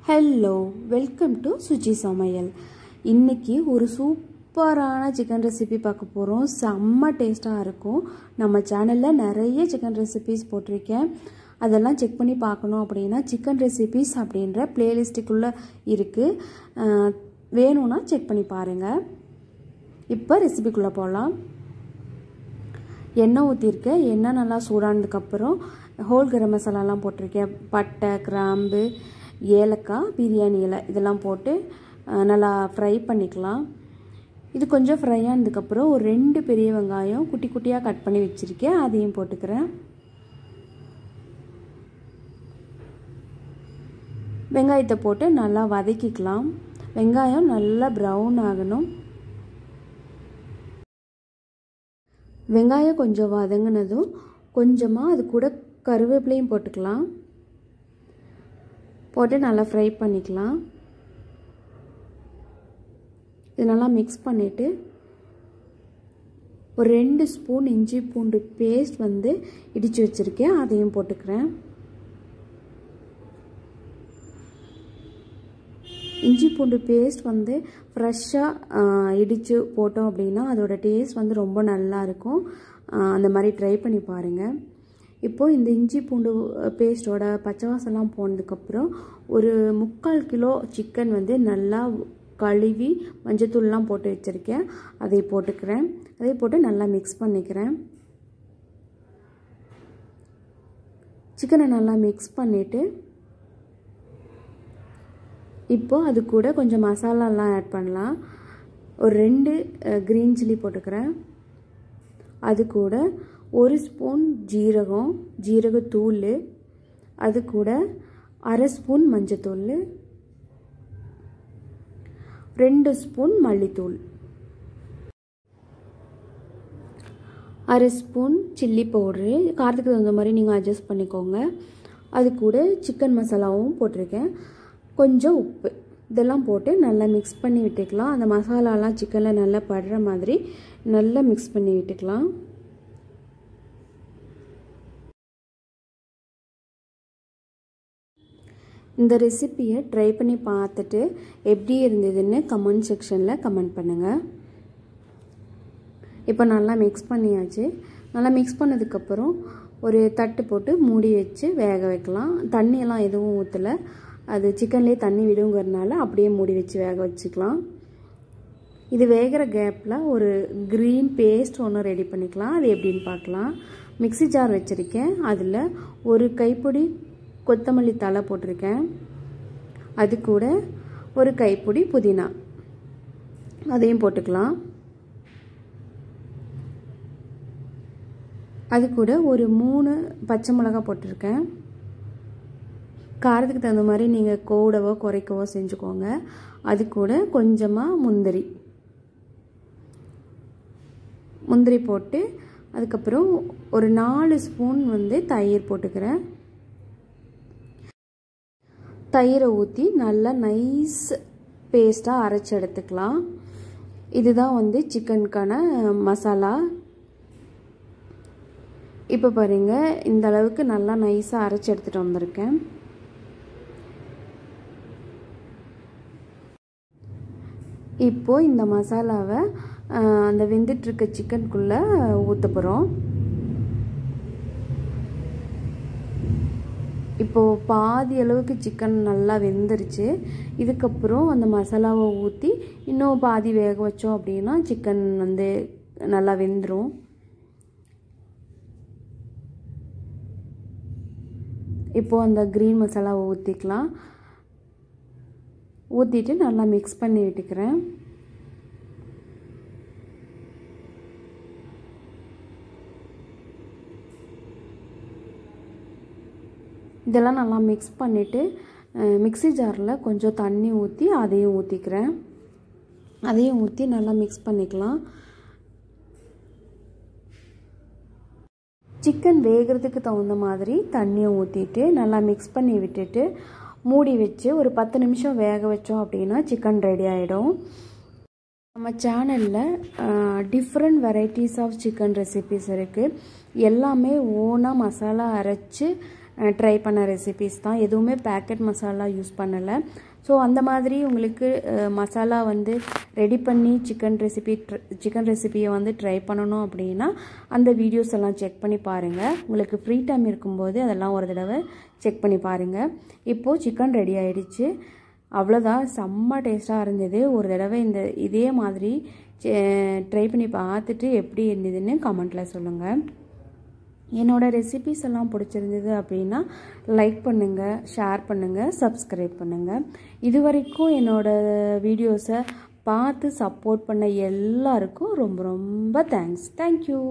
Hello, welcome to Suji சமையல். இன்றைக்கி ஒரு சூப்பரான சிக்கன் ரெசிபி பார்க்க போகிறோம். செம்ம டேஸ்ட்டாக இருக்கும். நம்ம சேனலில் நிறைய சிக்கன் ரெசிபிஸ் போட்டிருக்கேன். அதெல்லாம் செக் பண்ணி பார்க்கணும் அப்படின்னா சிக்கன் ரெசிபிஸ் அப்படின்ற பிளேலிஸ்ட்டுக்குள்ளே இருக்குது. வேணும்னா செக் பண்ணி பாருங்கள். இப்போ ரெசிபிக்குள்ளே போகலாம். எண்ணெய் ஊற்றிருக்கேன். எண்ணெய் நல்லா சூடானதுக்கப்புறம் ஹோல் கரம் மசாலாலாம் போட்டிருக்கேன். பட்டை, கிராம்பு, ஏலக்காய், பிரியாணி இலை இதெல்லாம் போட்டு நல்லா ஃப்ரை பண்ணிக்கலாம். இது கொஞ்சம் ஃப்ரை ஆனதுக்கப்புறம் ஒரு 2 பெரிய வெங்காயம் குட்டி குட்டியாக கட் பண்ணி வச்சுருக்கேன். அதையும் போட்டுக்கிறேன். வெங்காயத்தை போட்டு நல்லா வதக்கிக்கலாம். வெங்காயம் நல்லா ப்ரௌன் ஆகணும். வெங்காயம் கொஞ்சம் வதங்கினதும் கொஞ்சமாக அது கூட கருவேப்பிலையும் போட்டுக்கலாம். போட்டு நல்லா ஃப்ரை பண்ணிக்கலாம். இது நல்லா மிக்ஸ் பண்ணிவிட்டு ஒரு 2 ஸ்பூன் இஞ்சி பூண்டு பேஸ்ட் இடித்து வச்சுருக்கேன். அதையும் போட்டுக்கிறேன். இஞ்சி பூண்டு பேஸ்ட் ஃப்ரெஷ்ஷாக இடித்து போட்டோம் அப்படின்னா அதோட டேஸ்ட் ரொம்ப நல்லாயிருக்கும். அந்த மாதிரி ட்ரை பண்ணி பாருங்கள். இப்போது இந்த இஞ்சி பூண்டு பேஸ்ட்டோட பச்சை வாசம்லாம் போனதுக்கப்புறம் ஒரு 3/4 கிலோ சிக்கன் நல்லா கழுவி மஞ்சத்தூள்லாம் போட்டு வச்சுருக்கேன். அதை போட்டுக்கிறேன். அதை போட்டு நல்லா மிக்ஸ் பண்ணிக்கிறேன். சிக்கனை நல்லா மிக்ஸ் பண்ணிவிட்டு இப்போது அது கூட கொஞ்சம் மசாலாலாம் ஆட் பண்ணலாம். ஒரு 2 க்ரீன் சில்லி போட்டுக்கிறேன். அது கூட 1 ஸ்பூன் ஜீரகத்தூள், அது கூட 1/2 ஸ்பூன் மஞ்சத்தூள், 2 ஸ்பூன் மல்லித்தூள், 1/2 ஸ்பூன் சில்லி பவுட்ரு. காரத்துக்கு தகுந்த மாதிரி நீங்கள் அட்ஜஸ்ட் பண்ணிக்கோங்க. அது கூட சிக்கன் மசாலாவும் போட்டிருக்கேன். கொஞ்சம் உப்பு இதெல்லாம் போட்டு நல்லா மிக்ஸ் பண்ணி விட்டுக்கலாம். அந்த மசாலாலாம் சிக்கனில் நல்லா படுற மாதிரி நல்லா மிக்ஸ் பண்ணி விட்டுக்கலாம். இந்த ரெசிப்பியை ட்ரை பண்ணி பார்த்துட்டு எப்படி இருந்ததுன்னு கமெண்ட் செக்ஷனில் கமெண்ட் பண்ணுங்கள். இப்போ நல்லா மிக்ஸ் பண்ணியாச்சு. நல்லா மிக்ஸ் பண்ணதுக்கப்புறம் ஒரு தட்டு போட்டு மூடி வச்சு வேக வைக்கலாம். தண்ணியெல்லாம் எதுவும் ஊற்றலை. அது சிக்கன்லேயே தண்ணி விடுங்கிறதுனால அப்படியே மூடி வச்சு வேக வச்சுக்கலாம். இது வேகிற கேப்பில் ஒரு க்ரீன் பேஸ்ட் ஒன்று ரெடி பண்ணிக்கலாம். அது எப்படின்னு பார்க்கலாம். மிக்ஸி ஜார் வச்சுருக்கேன். அதில் ஒரு கைப்பிடி கொத்தமல்லி தழை போட்டிருக்கேன். அது கூட ஒரு கைப்பிடி புதினா அதையும் போட்டுக்கலாம். அது கூட ஒரு 3 பச்சை மிளகாய் போட்டிருக்கேன். காரத்துக்கு தகுந்த மாதிரி நீங்கள் கூடவோ குறைக்கவோ செஞ்சுக்கோங்க. அது கூட கொஞ்சமாக முந்திரி போட்டு அதுக்கப்புறம் ஒரு 4 ஸ்பூன் தயிர் போட்டுக்கிறேன். தயிரை ஊற்றி நல்லா நைஸ் பேஸ்ட்டாக அரைச்சி எடுத்துக்கலாம். இதுதான் சிக்கனுக்கான மசாலா. இப்போ பாருங்கள், இந்த அளவுக்கு நல்லா நைஸாக அரைச்சி எடுத்துகிட்டு வந்திருக்கேன். இப்போது இந்த மசாலாவை அந்த வெந்துட்டுருக்க சிக்கனுக்குள்ளே ஊற்ற போகிறோம். இப்போது பாதி அளவுக்கு சிக்கன் நல்லா வெந்துருச்சு. இதுக்கப்புறம் அந்த மசாலாவை ஊற்றி இன்னும் பாதி வேக வச்சோம் அப்படின்னா சிக்கன் நல்லா வெந்துடும். இப்போது அந்த க்ரீன் மசாலாவை ஊற்றிக்கலாம். ஊற்றிட்டு நல்லா மிக்ஸ் பண்ணி விட்டுக்கிறேன். இதெல்லாம் நல்லா மிக்ஸ் பண்ணிவிட்டு மிக்ஸி ஜாரில் கொஞ்சம் தண்ணி ஊற்றி அதையும் ஊற்றிக்கிறேன். அதையும் ஊற்றி நல்லா மிக்ஸ் பண்ணிக்கலாம். சிக்கன் வேகிறதுக்கு தகுந்த மாதிரி தண்ணியை ஊற்றிட்டு நல்லா மிக்ஸ் பண்ணி விட்டுட்டு மூடி வச்சு ஒரு 10 நிமிஷம் வேக வச்சோம் அப்படின்னா சிக்கன் ரெடி ஆகிடும். நம்ம சேனலில் different varieties of chicken recipes இருக்குது. எல்லாமே ஓனாக மசாலா அரைச்சி ட்ரை பண்ண ரெசிபீஸ் தான். எதுவுமே பேக்கெட் மசாலா யூஸ் பண்ணலை. ஸோ அந்த மாதிரி உங்களுக்கு மசாலா வந்து ரெடி பண்ணி சிக்கன் ரெசிபியை வந்து ட்ரை பண்ணணும் அப்படின்னா அந்த வீடியோஸ் எல்லாம் செக் பண்ணி பாருங்கள். உங்களுக்கு ஃப்ரீ டைம் இருக்கும்போது அதெல்லாம் ஒரு தடவை செக் பண்ணி பாருங்கள். இப்போது சிக்கன் ரெடி ஆகிடுச்சு. அவ்வளோதான், செம்ம டேஸ்ட்டாக இருந்தது. ஒரு தடவை இதே மாதிரி ட்ரை பண்ணி பார்த்துட்டு எப்படி இருந்ததுன்னு கமெண்ட்டில் சொல்லுங்கள். என்னோடய ரெசிபீஸ் எல்லாம் பிடிச்சிருந்தது அப்படின்னா லைக் பண்ணுங்கள், ஷேர் பண்ணுங்கள், சப்ஸ்கிரைப் பண்ணுங்கள். இது வரைக்கும் என்னோடய வீடியோஸை பார்த்து சப்போர்ட் பண்ண எல்லாருக்கும் ரொம்ப ரொம்ப தேங்க்ஸ். தேங்க்யூ.